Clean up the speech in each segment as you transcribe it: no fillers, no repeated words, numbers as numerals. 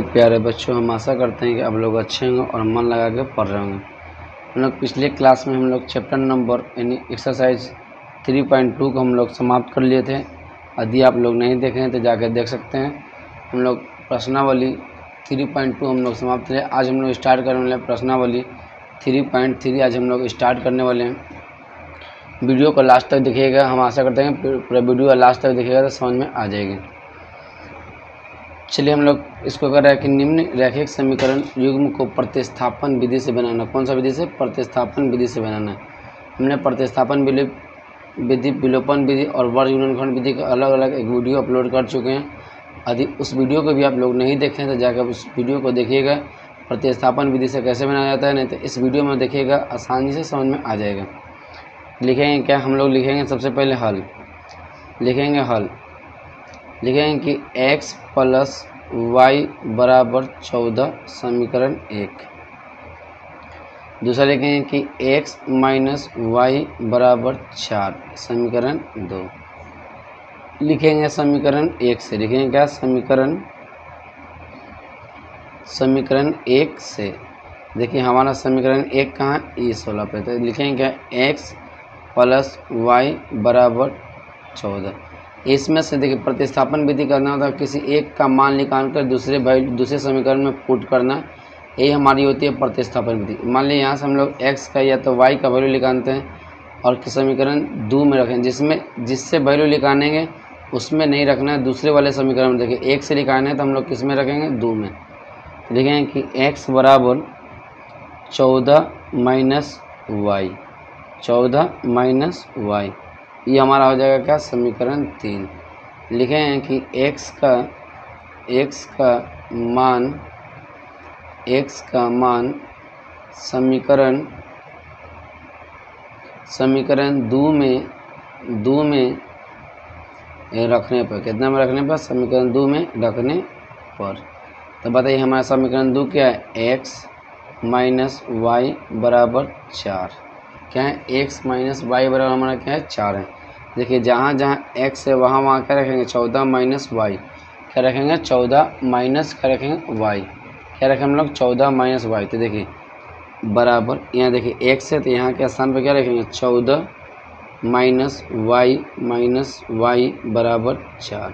प्यारे बच्चों, हम आशा करते हैं कि आप लोग अच्छे होंगे और मन लगा के पढ़ रहे होंगे। हम लोग पिछले क्लास में हम लोग चैप्टर नंबर यानी एक्सरसाइज 3.2 को हम लोग समाप्त कर लिए थे। यदि आप लोग नहीं देखे हैं तो जाकर देख सकते हैं। हम लोग प्रश्नावली 3.2 हम लोग समाप्त किए। आज हम लोग स्टार्ट करने वाले प्रश्नावली 3.3 आज हम लोग स्टार्ट करने वाले हैं। वीडियो को लास्ट तक देखिएगा। हम आशा करते हैं पूरा वीडियो लास्ट तक देखिएगा तो समझ में आ जाएगी। चलिए हम लोग इसको कर रहे हैं कि निम्न रैखिक समीकरण युग्म को प्रतिस्थापन विधि से बनाना। कौन सा विधि से? प्रतिस्थापन विधि से बनाना है। हमने प्रतिस्थापन विधि, विलोपन विधि और वर्ग गुणनखंड विधि का अलग अलग एक वीडियो अपलोड कर चुके हैं। यदि उस वीडियो को भी आप लोग नहीं देखें तो जाकर उस वीडियो को देखिएगा, प्रतिस्थापन विधि से कैसे बनाया जाता है। नहीं तो इस वीडियो में देखिएगा, आसानी से समझ में आ जाएगा। लिखेंगे क्या? हम लोग लिखेंगे सबसे पहले हल। लिखेंगे कि x प्लस वाई बराबर 14 समीकरण 1। दूसरा लिखेंगे कि x माइनस वाई बराबर 4 समीकरण 2। लिखेंगे समीकरण 1 से। लिखेंगे क्या? समीकरण 1 से। देखिए हमारा समीकरण 1 कहाँ? इस वाला पे। तो लिखेंगे क्या? x प्लस वाई बराबर 14। इसमें से देखिए प्रतिस्थापन विधि करना होता है, किसी एक का मान निकाल कर दूसरे समीकरण में पुट करना। यही हमारी होती है प्रतिस्थापन विधि। मान लीजिए यहाँ से हम लोग x का या तो y का वैल्यू निकालते हैं और समीकरण 2 में रखें। जिससे वैल्यू निकालेंगे उसमें नहीं रखना है, दूसरे वाले समीकरण में। देखिए 1 से निकालना है तो हम लोग किस में रखेंगे? 2 में। लिखेंगे कि x बराबर 14 माइनस वाई, 14 माइनस वाई। ये हमारा हो जाएगा क्या? समीकरण 3। लिखें कि x का मान समीकरण 2 में रखने पर, कितना में रखने पर? समीकरण 2 में रखने पर। तो बताइए हमारा समीकरण 2 क्या है? x माइनस वाई बराबर 4। क्या है? x माइनस वाई बराबर हमारा क्या है? 4 है। देखिए जहाँ जहाँ x है वहाँ क्या रखेंगे? 14 माइनस वाई। क्या रखेंगे? 14 माइनस क्या रखेंगे? वाई। क्या रखें हम लोग? 14 माइनस वाई। तो देखिए बराबर, यहाँ देखिए x है तो यहाँ के स्थान पर क्या रखेंगे? 14 माइनस वाई बराबर 4।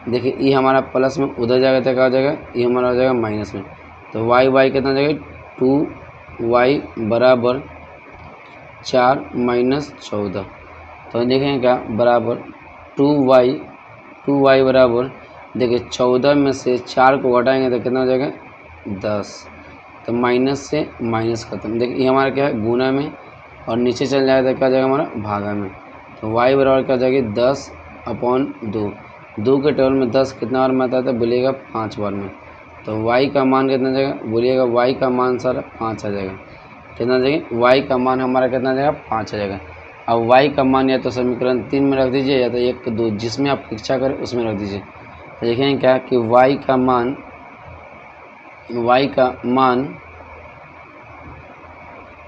देखिए ये हमारा प्लस में उधर जाएगा तो क्या हो जाएगा? ये हमारा हो जाएगा माइनस में। तो वाई कितना जाएगा? 2y बराबर 4 माइनस 14। तो देखेंगे क्या? बराबर 2y बराबर, देखिए 14 में से 4 को घटाएंगे तो कितना हो जाएगा? 10। तो माइनस से माइनस खत्म। देखिए ये हमारा क्या है? गुना में, और नीचे चल जाएगा तो क्या जाएगा? हमारा भागा में। तो y बराबर क्या जाएगी? 10/2। 2 के टेबल में 10 कितना बार में आता है? तो बोलिएगा 5 बार में। तो y का मान कितना जाएगा? बोलिएगा y का मान सर 5 आ जाएगा। कितना जाएगा? y का मान हमारा कितना जाएगा? 5 आ जाएगा। अब y का मान या तो समीकरण 3 में रख दीजिए या तो 1, 2 जिसमें आप इच्छा करें उसमें रख दीजिए। तो देखेंगे क्या कि y का मान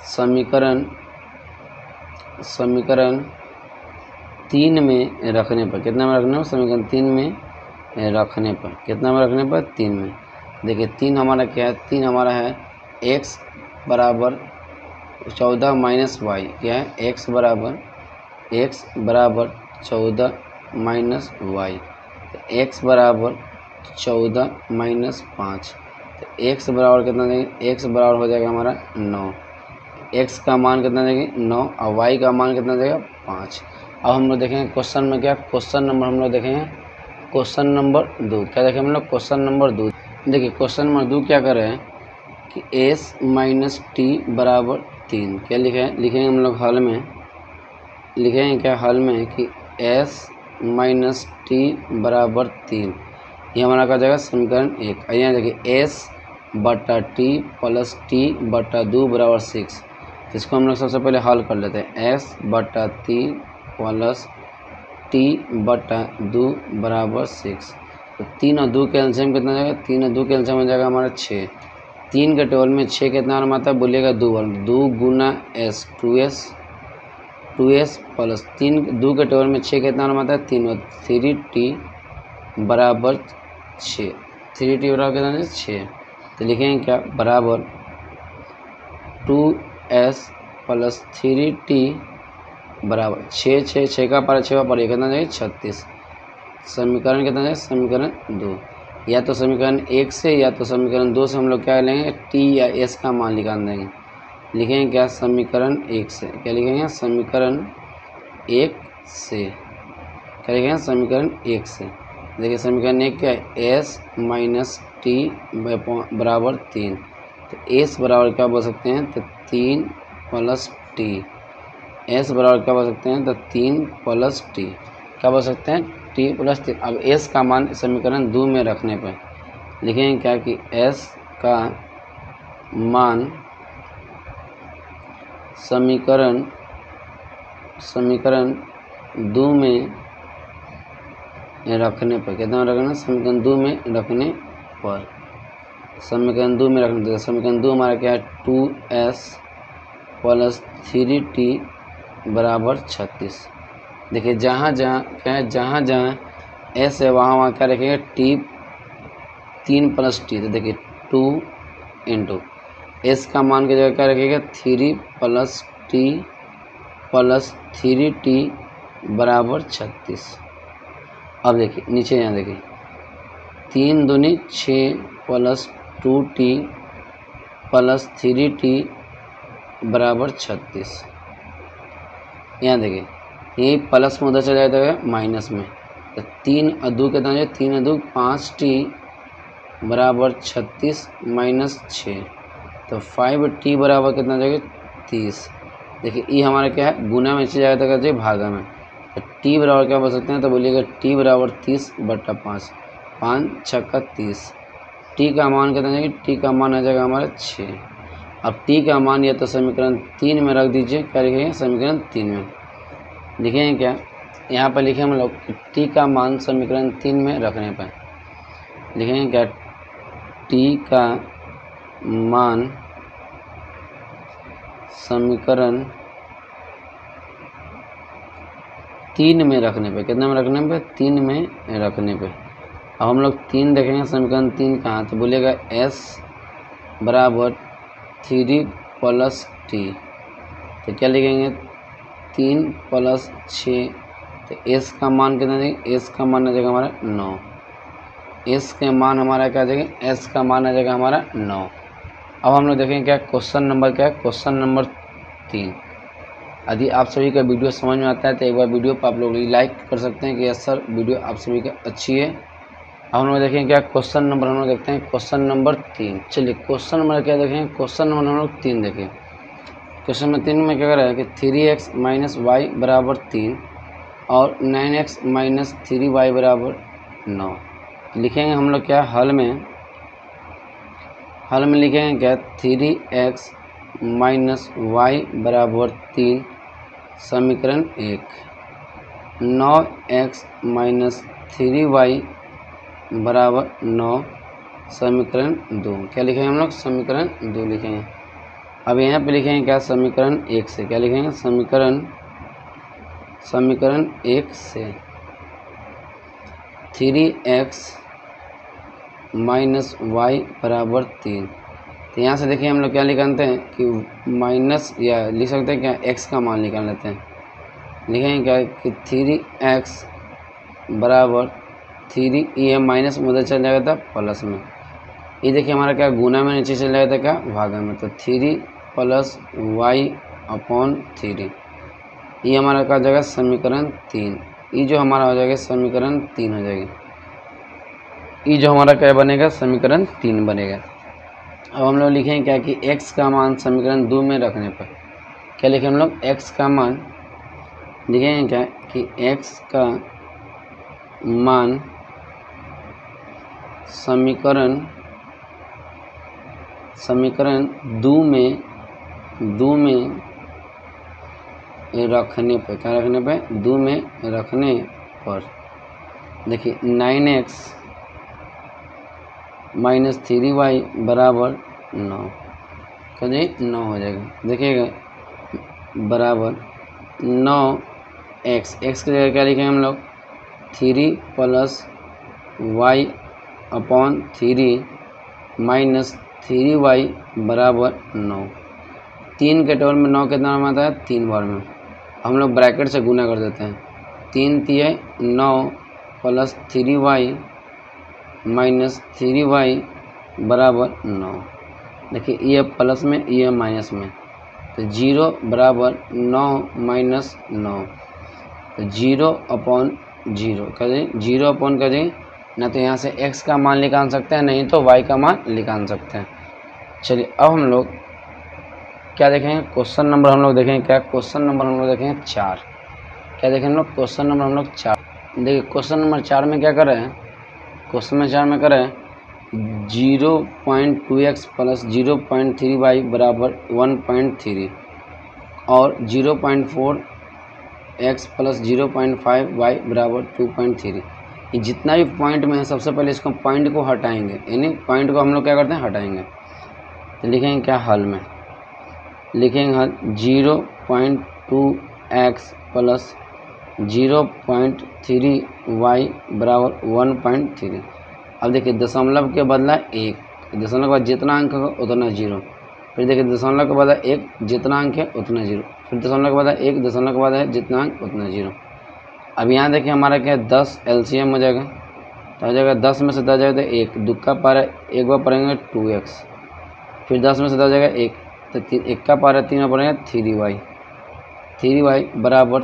समीकरण 3 में रखने पर, कितना में रखने पर? समीकरण 3 में रखने पर। कितना में रखने पर? 3 में। देखिए 3 हमारा क्या है? 3 हमारा है x बराबर 14 माइनस वाई। क्या है? x बराबर 14 माइनस वाई। तो x बराबर 14 माइनस 5। तो x बराबर कितना देंगे? x बराबर हो जाएगा हमारा 9। x का मान कितना देंगे? 9 और y का मान कितना देगा? 5। अब हम लोग देखेंगे क्वेश्चन में क्या? क्वेश्चन नंबर हम लोग देखेंगे क्वेश्चन नंबर 2। क्या देखें हम लोग? Question number 2। देखिए क्वेश्चन नंबर 2 क्या कर रहे हैं कि s माइनस टी बराबर 3। क्या लिखेंगे हम लोग हल में? लिखेंगे क्या हल में कि s माइनस टी बराबर 3। ये हमारा क्या जाएगा? समीकरण 1। यहाँ देखिए s बटा टी प्लस टी बटा 2 बराबर 6। इसको हम लोग सबसे पहले हल कर लेते हैं। s बटा टी प्लस टी बटा 2 बराबर 6। तो 3 और 2 के एलसीएम कितना जाएगा? 3 और 2 के एलसीएम हो जाएगा हमारा 6। 3 के टेबल में 6 कितना बार आता है? बोलिएगा 2 बार। 2 गुना s 2s प्लस 2 के टेबल में 6 कितना बार आता है? 3 और 3t बराबर 6। 3t बराबर कितना है 6। तो लिखेंगे क्या बराबर 2s प्लस 3t बराबर 6 का पारा 6 का पारा कितना जाएगा 36। समीकरण कितना जाएगा समीकरण 2। या तो समीकरण 1 से या तो समीकरण 2 से हम लोग क्या लेंगे t या s का मान निकाल देंगे। लिखेंगे क्या समीकरण 1 से, क्या लिखेंगे समीकरण 1 से, क्या लिखेंगे समीकरण 1 से। देखिए समीकरण 1 क्या है s माइनस टी बराबर 3। तो s बराबर क्या बोल सकते हैं तो 3 प्लस टी। s बराबर क्या बोल सकते हैं तो 3 प्लस टी, क्या बोल सकते हैं t प्लस 3। अब s का मान समीकरण 2 में रखने पर लिखेंगे क्या कि s का मान समीकरण 2 में रखने पर कितना रखना समीकरण 2 में रखने पर, समीकरण 2 में रखने, समीकरण 2 हमारा क्या है 2s प्लस 3t बराबर 36। देखिए जहाँ जहाँ क्या है जहाँ जहाँ s है वहाँ वहाँ क्या रखेंगे t 3 प्लस टी। तो देखिए 2 इंटू s का मान की जगह क्या रखेगा 3 प्लस टी प्लस 3t बराबर 36। अब देखिए नीचे यहाँ देखिए 3 दूनी 6 प्लस 2t प्लस 3t बराबर 36। यहाँ देखिए ये प्लस में उधर चला जाएगा माइनस में, तो 3 अदू कितना है 3 अदू 5t बराबर 36 माइनस 6, तो 5t बराबर कितना जाएगा 30। देखिए ये हमारा क्या है गुना में चला जाएगा तो भागा में, तो t बराबर क्या बोल सकते हैं तो बोलिएगा t बराबर 30/5, 5 छक्का 30। t का मान कितना जाएगा t का मान आ जाएगा हमारा 6। अब t का मान या तो समीकरण 3 में रख दीजिए, क्या लिखेंगे समीकरण 3 में लिखेंगे क्या यहाँ पर लिखे हम लोग t का मान समीकरण 3 में रखने पर लिखेंगे क्या t का मान समीकरण 3 में रखने पे, कितने में रखने पे 3 में रखने पे। अब हम लोग 3 देखेंगे समीकरण 3 कहाँ, तो बोलेगा s बराबर 3 प्लस टी, तो क्या लिखेंगे 3 प्लस 6, तो s का मान कितना देंगे s का मान आ जाएगा हमारा 9। s के मान हमारा क्या आ जाएगा s का मान आ जाएगा हमारा 9। अब हम लोग देखेंगे क्या क्वेश्चन नंबर क्या है क्वेश्चन नंबर 3। यदि आप सभी का वीडियो समझ में आता है तो एक बार वीडियो पर आप लोग लाइक कर सकते हैं कि यस सर वीडियो आप सभी का अच्छी है। अब हम लोग देखेंगे क्या क्वेश्चन नंबर हम लोग देखते हैं क्वेश्चन नंबर 3। चलिए क्वेश्चन नंबर क्या देखेंगे क्वेश्चन नंबर हम लोग 3 देखें। क्वेश्चन नंबर 3 में क्या कर रहा है कि 3x माइनस वाई बराबर 3 और 9x माइनस 3y बराबर 9। लिखेंगे हम लोग क्या हल में लिखेंगे क्या 3x माइनस वाई बराबर 3 समीकरण 1, 9x माइनस 3y बराबर 9 समीकरण 2। क्या लिखेंगे हम लोग समीकरण 2 लिखेंगे। अब यहाँ पे लिखेंगे क्या समीकरण 1 से, क्या लिखेंगे समीकरण 1 से 3x माइनस वाई बराबर 3। तो यहाँ से देखिए हम लोग क्या निकालते हैं कि माइनस या लिख सकते हैं क्या x का मान निकाल लेते हैं। लिखेंगे क्या कि 3x बराबर 3, ये माइनस में उधर चल जाएगा था प्लस में, ये देखिए हमारा क्या गुना में नीचे चल जाएगा था क्या भागा में, तो 3 प्लस वाई अपॉन 3, ये हमारा क्या हो जाएगा समीकरण 3। ये जो हमारा हो जाएगा समीकरण 3 हो जाएगी, ये जो हमारा क्या बनेगा समीकरण 3 बनेगा। अब हम लोग लिखेंगे क्या कि x का मान समीकरण 2 में रखने पर क्या लिखें हम लोग x का मान लिखेंगे क्या कि x का मान समीकरण 2 में रखने पर, क्या रखने पर 2 में रखने पर देखिए 9x माइनस 3y बराबर 9, तो जी 9 हो जाएगा। देखिएगा बराबर 9x, x की जगह क्या लिखेंगे हम लोग 3 plus Y upon 3 minus 3y बराबर 9। 3 के टेबल में 9 कितना बार आता है? 3 बार में। हम लोग ब्रैकेट से गुना कर देते हैं। 3 तिये 9 प्लस 3y माइनस 3y बराबर 9। देखिए ये प्लस में, ये माइनस में, तो 0 बराबर 9 माइनस 9, तो 0 अपॉन 0 कर दें। 0 अपॉन कर दें ना, तो यहाँ से x का मान निकाल सकते हैं, नहीं तो y का मान निकाल सकते हैं। चलिए अब हम लोग क्या देखेंगे? क्वेश्चन नंबर हम लोग देखेंगे क्या? क्वेश्चन नंबर हम लोग देखेंगे 4। क्या देखें हम लोग? क्वेश्चन नंबर हम लोग 4। देखिए क्वेश्चन नंबर 4 में क्या कर रहे हैं? क्वेश्चन नंबर 4 में कर रहे हैं 0.2x प्लस 0.3y बराबर 1.3 और 0.4x प्लस 0.5y बराबर 2.3। ये जितना भी पॉइंट में है सबसे पहले इसको पॉइंट को हटाएंगे, यानी पॉइंट को हम लोग क्या करते हैं? हटाएंगे। तो लिखेंगे क्या हल में? लिखेंगे हल 0.2x प्लस 0.3y बराबर 1.3। अब देखिए दशमलव के बदला 1, दशमलव के बाद जितना अंक होगा उतना 0। फिर देखिए दशमलव के बदला 1, जितना अंक है उतना 0। फिर दशमलव के बदला 1, दशमलव के बाद है जितना अंक उतना 0। अब यहाँ देखिए हमारा क्या है? 10 LCM हो जाएगा, तो हो जाएगा 10 में से 10 जाएगा तो 1, दुक्का पारा एक बार पढ़ेंगे 2x, फिर 10 में से 10 जाएगा 1, तो 1 का पारा 3 में पढ़ेंगे 3y बराबर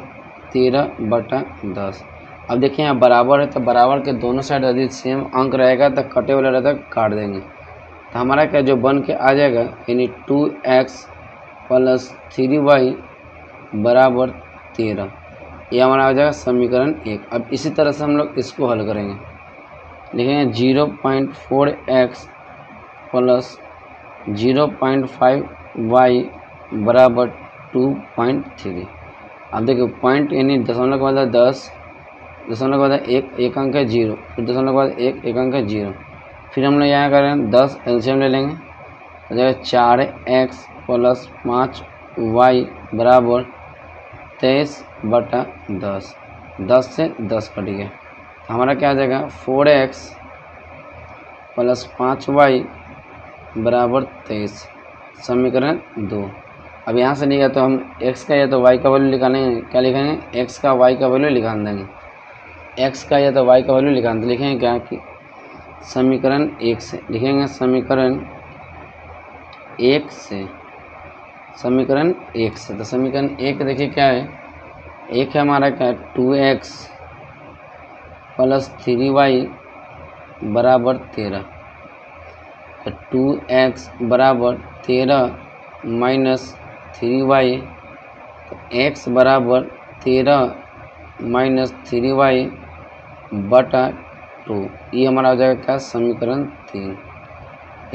13/10। अब देखिए यहाँ बराबर है, तो बराबर के दोनों साइड यदि सेम अंक रहेगा तो कटे वाला रहता है काट देंगे। तो हमारा क्या जो बन के आ जाएगा, यानी 2x प्लस 3y बराबर 13, ये हमारा आ जाएगा समीकरण 1। अब इसी तरह से हम लोग इसको हल करेंगे। लिखेंगे 0.4x प्लस 0.5y बराबर 2.3। अब देखिए पॉइंट यानी दशमलव के बाद 10, दशमलव के बाद 1 अंक है 0, फिर दशमलव के बाद 1 अंक है 0। फिर हम लोग यहाँ करें 10 LCM ले लेंगे, हो जाएगा 4x प्लस 5y बराबर 23/10। 10 से 10 कट गया, हमारा क्या आ जाएगा? 4x प्लस 5y बराबर 23, समीकरण 2। अब यहाँ से लिखा तो हम x का या तो y का वैल्यू निकालेंगे। क्या लिखेंगे? x का y का वैल्यू निकाल देंगे। x का या तो y का वैल्यू निकाल दें। लिखेंगे क्या कि समीकरण 1 से, लिखेंगे समीकरण 1 से, समीकरण 1 से। तो समीकरण 1 देखिए क्या है? 1 है हमारा क्या? 2x प्लस 3y बराबर 13, तो 2x बराबर 13 माइनस 3y, तो x बराबर 13 माइनस 3y बटा 2, ये हमारा हो जाएगा क्या? समीकरण 3।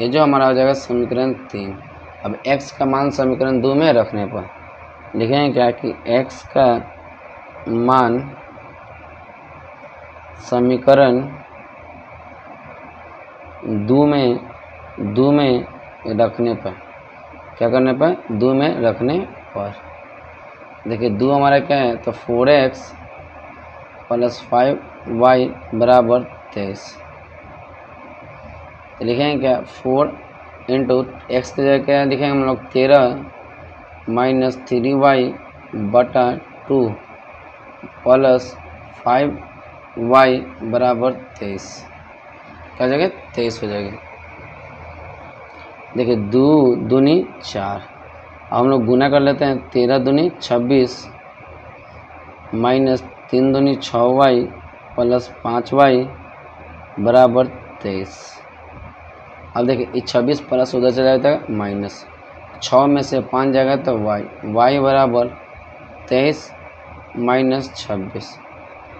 ये जो हमारा हो जाएगा समीकरण 3। अब x का मान समीकरण 2 में रखने पर लिखेंगे क्या कि x का मान समीकरण 2 में रखने पर, क्या करने पर? 2 में रखने पर। देखिए 2 हमारा क्या है? तो 4x प्लस 5y बराबर 23। तो लिखेंगे क्या? 4 इंटू एक्स की जगह क्या लिखेंगे हम लोग? 13 माइनस 3y बटा 2 प्लस 5y बराबर 23। क्या जगह? 23 हो जाएगी। देखिए 2 दूनी 4, हम लोग गुना कर लेते हैं। 13 दूनी 26 माइनस 3 दूनी 6y प्लस 5y बराबर 23। अब देखिए ये 26 प्लस उधर चला जाता है माइनस, 6 में से 5 जाएगा तो y बराबर 23 माइनस 26,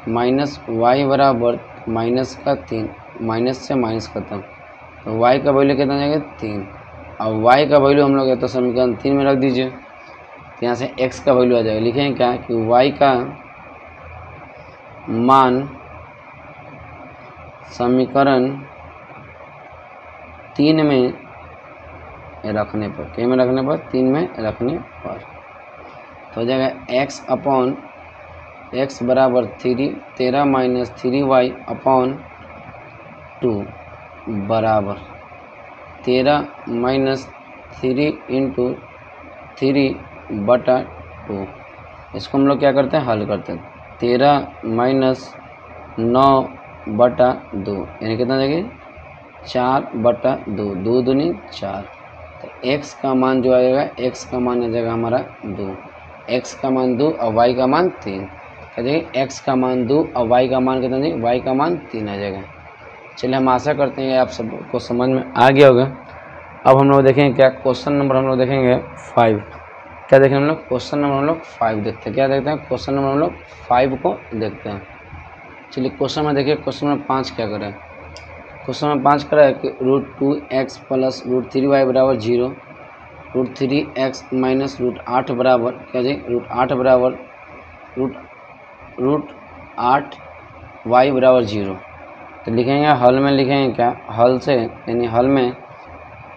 माइनस y बराबर माइनस का 3, माइनस से माइनस खत्म, तो y का वैल्यू कितना जाएगा? 3। अब y का वैल्यू हम लोग या तो समीकरण 3 में रख दीजिए, तो यहाँ से x का वैल्यू आ जाएगा। लिखेंगे क्या कि y का मान समीकरण 3 में रखने पर, क्या में रखने पर? 3 में रखने पर, तो हो जाएगा x अपॉन x बराबर 13 माइनस 3y अपॉन 2 बराबर 13 माइनस 3 इंटू 3/2। इसको हम लोग क्या करते हैं, हल करते हैं। 13 माइनस 9/2 यानी कितना देंगे 4/2, 2 दूनी 4। तो x का मान जो आएगा, x का मान आ जाएगा हमारा 2, x का मान 2 और y का मान 3। क्या देंगे, x का मान 2 और y का मान कितना देंगे, y का मान 3 आ जाएगा। चलिए हम आशा करते हैं आप सबको समझ में आ गया होगा। अब हम लोग देखेंगे क्या क्वेश्चन नंबर हम लोग देखेंगे 5। क्या देखेंगे हम लोग, क्वेश्चन नंबर हम लोग 5 देखते हैं। क्या देखते हैं, क्वेश्चन नंबर हम लोग 5 को देखते हैं। चलिए क्वेश्चन में देखिए, क्वेश्चन नंबर 5 क्या करें। क्वेश्चन नंबर 5 करा है कि √2x प्लस √3y बराबर 0, √3x माइनस √8 बराबर क्या जी, √8 बराबर √8y बराबर 0। तो लिखेंगे हल में, लिखेंगे क्या हल से, यानी हल में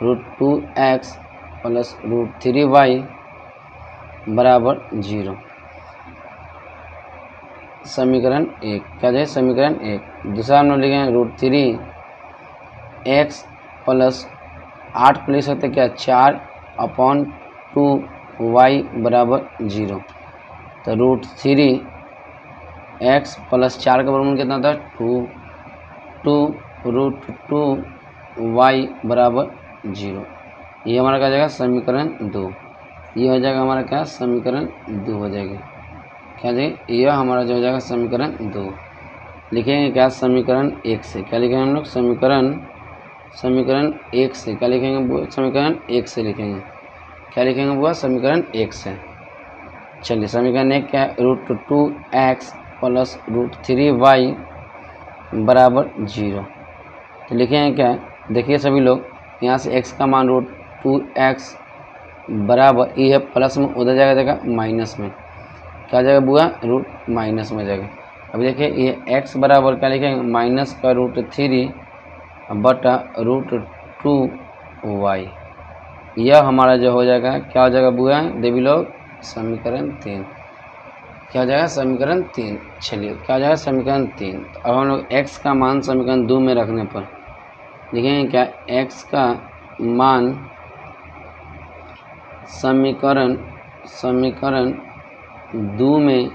√2x प्लस √3y बराबर 0। समीकरण 1 क्या है, समीकरण 1। दूसरा हम लोग लिखेंगे √3x प्लस 8 को लिख सकते क्या 4/2y बराबर 0। तो √3x प्लस 4 का वर्गमूल कितना था 2√2y बराबर 0। ये हमारा क्या जाएगा, समीकरण 2। ये हो जाएगा हमारा क्या, समीकरण 2 हो जाएगी। क्या जी, यह हमारा जो हो जाएगा समीकरण 2। लिखेंगे क्या, समीकरण 1 से। क्या लिखेंगे हम लोग, समीकरण 1 से। क्या लिखेंगे, समीकरण 1 से लिखेंगे। क्या लिखेंगे वो, समीकरण 1 से। चलिए समीकरण 1 क्या है, √2x प्लस √3y बराबर 0। तो लिखेंगे क्या, देखिए सभी लोग, यहाँ से x का मान √2x बराबर ये है प्लस में, उधर जाएगा देगा माइनस में। क्या जाएगा बुआ, रूट माइनस में जाएगा। अब देखिए ये x बराबर क्या लिखेंगे, माइनस का √3 बटा √2y। यह हमारा जो हो जाएगा, क्या हो जाएगा बुआ, देवी लोग, समीकरण 3। क्या हो जाएगा, समीकरण 3। चलिए क्या हो जाएगा, समीकरण 3। अब हम लोग x का मान समीकरण 2 में रखने पर लिखेंगे क्या, x का मान समीकरण 2 में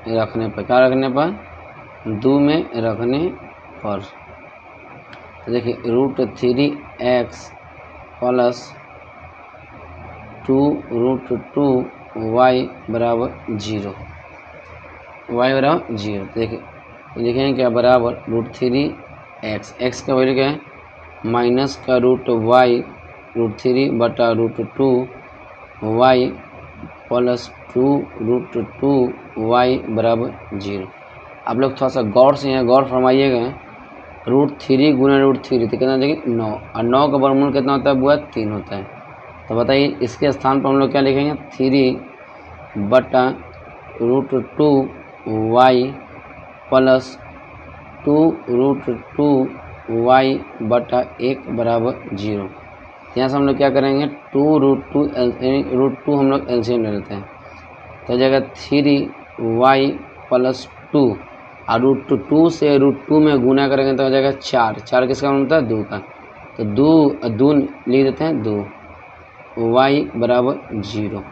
रखने पर, क्या रखने पर, 2 में रखने पर। तो देखिए √3x प्लस 2√2y बराबर 0, y बराबर 0। देखिए लिखेंगे क्या, बराबर √3x, x का वैल्यू क्या है, माइनस का √y √3 बटा √2y प्लस 2√2y बराबर 0। आप लोग थोड़ा सा गौर से यहाँ गौर फरमाइएगा, √3 गुना √3 तो कितना देखिए 9, और 9 का वर्गमूल कितना होता है बुआ, 3 होता है। तो बताइए इसके स्थान पर हम लोग क्या लिखेंगे, 3 बटा √2y प्लस 2√2y बटा 1 बराबर 0। यहाँ से हम लोग क्या करेंगे, 2√2 हम लोग एलसीएम ले लेते हैं। तो जाएगा 3y प्लस 2, और √2 से √2 में गुना करेंगे तो हो जाएगा 4। 4 किसका मतलब है, 2 का। तो 2 लिख देते हैं 2, y बराबर 0।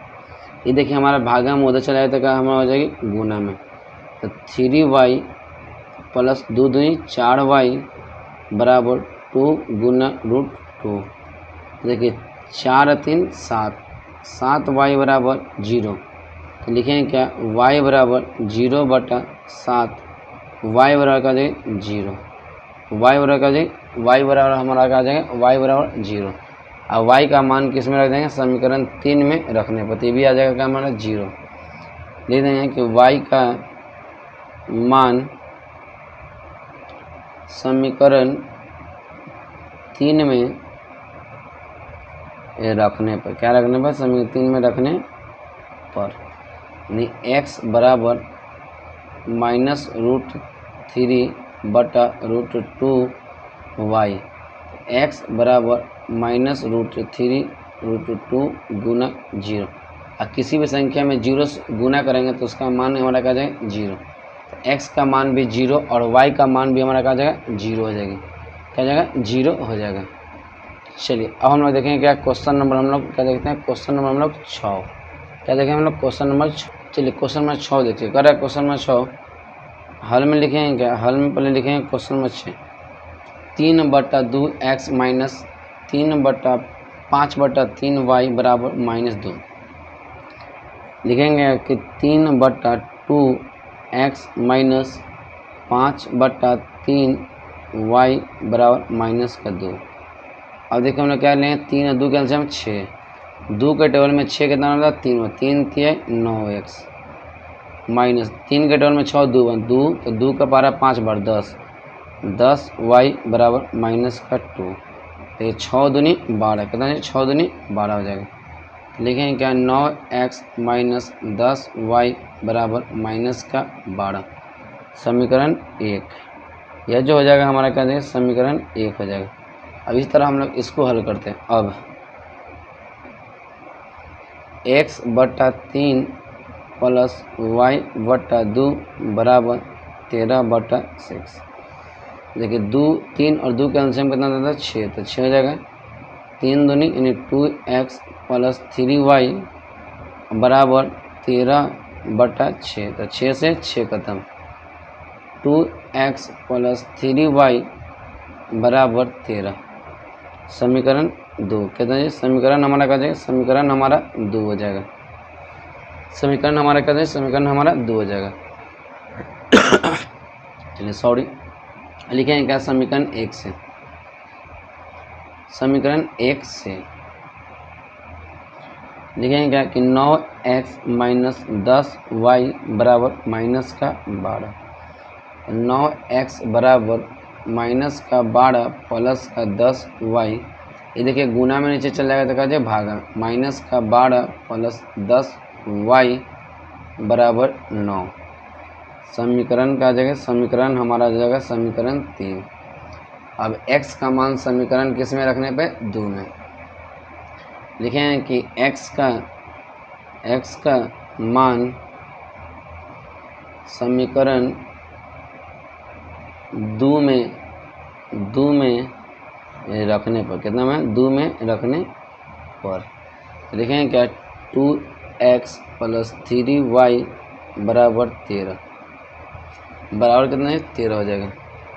ये देखिए हमारा भागा में उधर चला जाता है, हमारा हो जाएगी गुना में। तो 3y प्लस 2 दूनी 4y बराबर 2 गुना √2। देखिए 4 3 7, 7y बराबर 0। तो लिखेंगे क्या, y बराबर 0 बटा 7, y बराबर का जाएगा 0, y बराबर का जाएगा, y बराबर हमारा क्या आ जाएगा, y बराबर 0। अब y का मान किस में रख देंगे, समीकरण 3 में रखने पर, तो ये भी आ जाएगा क्या हमारा 0। लिख देंगे कि y का मान समीकरण 3 में रखने पर, क्या रखने पर, समीकरण 3 में रखने पर, यानी x बराबर माइनस √3 बटा √2y, x बराबर माइनस √3 गुना 0। और किसी भी संख्या में 0 से गुना करेंगे तो उसका मान हमारा क्या जाएगा, 0। तो x का मान भी 0 और y का मान भी हमारा क्या जाएगा, 0 हो जाएगी। क्या हो जाएगा 0 हो जाएगा। चलिए अब हम लोग देखेंगे क्या क्वेश्चन नंबर हम लोग क्या देखते हैं, क्वेश्चन नंबर हम लोग 6 क्या देखेंगे हम लोग क्वेश्चन नंबर 6। चलिए क्वेश्चन नंबर 6 देखिए, कह रहा है क्वेश्चन नंबर 6 हल में लिखेंगे क्या, हल में पहले लिखेंगे question number 6 3/2 x minus 5/3 y बराबर -2। लिखेंगे कि 3/2 x माइनस 5/3 y बराबर -2। अब देखिए हम लोग क्या लेंगे, 3 और 2 के एलसीएम 6, 2 के टेबल में 6 कितना होता है 3, 3 3 9x माइनस 3 के टेबल में 6 2 2, तो 2 का पारा 5 बार 10 y बराबर -2। तो ये 6 दूनी 12 कितना है 6 दूनी 12 हो जाएगा। लिखेंगे क्या 9x माइनस 10y बराबर -12 समीकरण 1। यह जो हो जाएगा हमारा क्या देंगे समीकरण 1 हो जाएगा। अब इस तरह हम लोग इसको हल करते हैं। अब x/3 प्लस y/2 बराबर 13/6। देखिए 2 3 और 2 का एलसीएम कितना देता है 6, तो 6 हो जाएगा। 3 दूनी यानी 2x प्लस 3y बराबर 13/6, तो 6 से 6 खत्म। 2x प्लस 3y बराबर 13 समीकरण 2 कहते हैं समीकरण हमारा क्या जाएगा, समीकरण हमारा 2 हो जाएगा। समीकरण हमारा क्या जाएगा, समीकरण हमारा 2 हो जाएगा। चलिए सॉरी लिखेंगे क्या समीकरण 1 से, समीकरण 1 से लिखेंगे क्या कि 9x माइनस 10y बराबर -12। 9x बराबर -12 प्लस का 10y, ये देखिए गुना में नीचे चल जाएगा तो क्या भागा, -12 प्लस 10y बराबर 9। समीकरण का जगह समीकरण हमारा हो जाएगा समीकरण 3। अब x का मान समीकरण किस में रखने पे 2 में। लिखें कि x का मान समीकरण 2 में रखने पर कितना में 2 में रखने पर लिखें क्या 2x प्लस 3y बराबर 13 बराबर कितना है 13 हो जाएगा।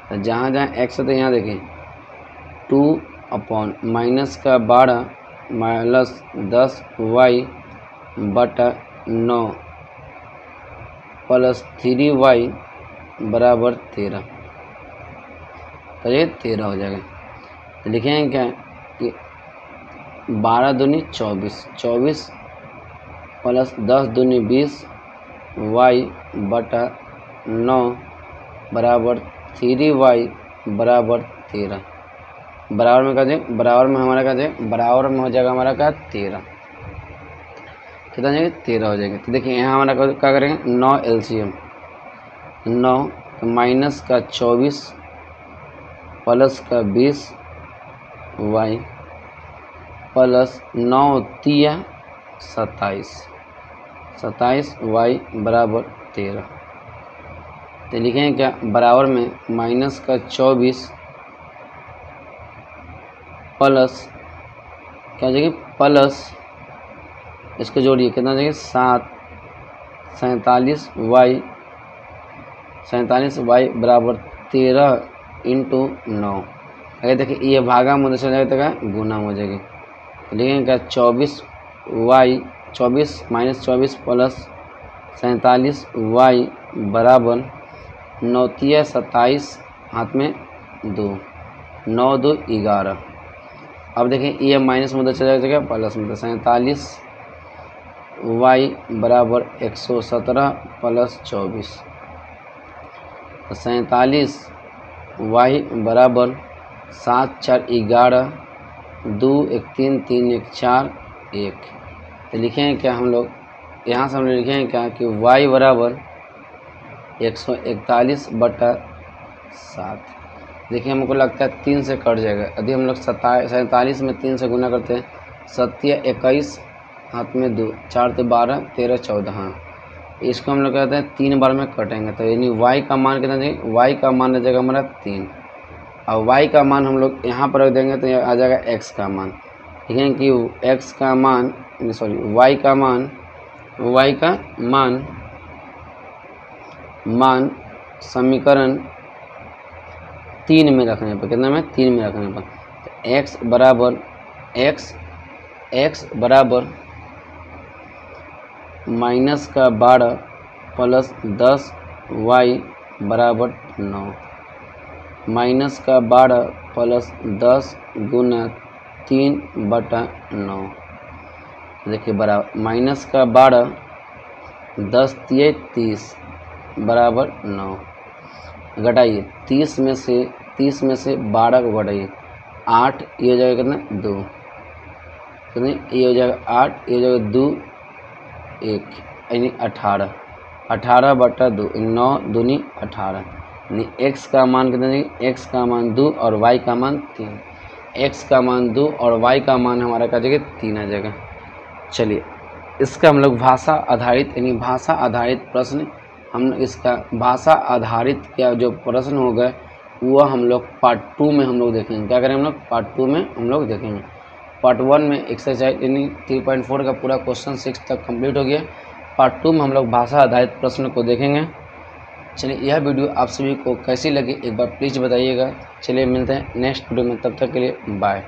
तो जहाँ जहाँ x है तो यहाँ देखें 2 अपॉन माइनस का 12 माइनस 10y बटा 9 प्लस 3y बराबर 13, तो ये 13 हो जाएगा। तो लिखेंगे क्या कि 12 दूनी 24 प्लस 10 दूनी 20 y बटा 9 बराबर 3y बराबर 13। बराबर में क्या जाए, बराबर में हमारा क्या जाए, बराबर में हो जाएगा हमारा क्या 13, कितना जाएगा 13 हो जाएगा। तो देखिए यहाँ हमारा क्या करेंगे 9 एलसीएम 9 माइनस का 24 प्लस का 20 y प्लस 9 तिया 27 y बराबर 13। तो लिखेंगे क्या बराबर में माइनस का 24 प्लस क्या जाएगी प्लस इसको जोड़िए कितना जाएगी 47y बराबर 13 इंटू 9। अगर देखिए ये भागा मुझे चल जाएगा तो गुना हो जाएगी। लिखेंगे क्या 24 माइनस 24 प्लस 47y बराबर 9 तिया 27 हाथ में 2 9 2 11। अब देखिए ये माइनस में उधर चला जाएगा प्लस में, 47y बराबर 117 प्लस 24, तो 47y बराबर 7 4 11 2 1 3 3 1 4 1। तो लिखेंगे क्या हम लोग यहाँ से हम लोग लिखेंगे क्या कि y बराबर 141 बटा 7। देखिए हमको लगता है 3 से कट जाएगा। यदि हम लोग 47 में 3 से गुना करते हैं 7 21 हाथ में 2 4 तो 12 13 14, हाँ इसको हम लोग कहते हैं 3 बार में कटेंगे। तो यानी y का मान कितना देंगे, y का मान रह जाएगा हमारा 3। और y का मान हम लोग यहाँ पर रख देंगे तो ये आ जाएगा x का मान। देखें कि x का मान सॉरी y का मान समीकरण 3 में रखने पर, कितना में 3 में रखने पर, तो x बराबर -12 प्लस 10 y बराबर 9, -12 प्लस 10 गुना 3/9। देखिए बराबर -12 10 तिये 30 बराबर 9। घटाइए 30 में से 12 को घटाइए 8, ये हो जाएगा कितना 2, कितनी ये हो जाएगा 8, ये हो जाएगा 2 1 यानी 18, 18/2 9 दूनी 18, यानी x का मान कितना है, x का मान 2 और y का मान 3, x का मान 2 और y का मान हमारा का जगह 3 आ जाएगा। चलिए इसका हम लोग भाषा आधारित यानी भाषा आधारित प्रश्न, हम इसका भाषा आधारित क्या जो प्रश्न हो गए वो हम लोग पार्ट 2 में हम लोग देखेंगे। क्या करें हम लोग पार्ट 2 में हम लोग देखेंगे। पार्ट 1 में एक्सरसाइज यानी 3.4 का पूरा क्वेश्चन 6 तक कंप्लीट हो गया। पार्ट 2 में हम लोग भाषा आधारित प्रश्न को देखेंगे। चलिए यह वीडियो आप सभी को कैसी लगी एक बार प्लीज़ बताइएगा। चलिए मिलते हैं नेक्स्ट वीडियो में, तब तक के लिए बाय।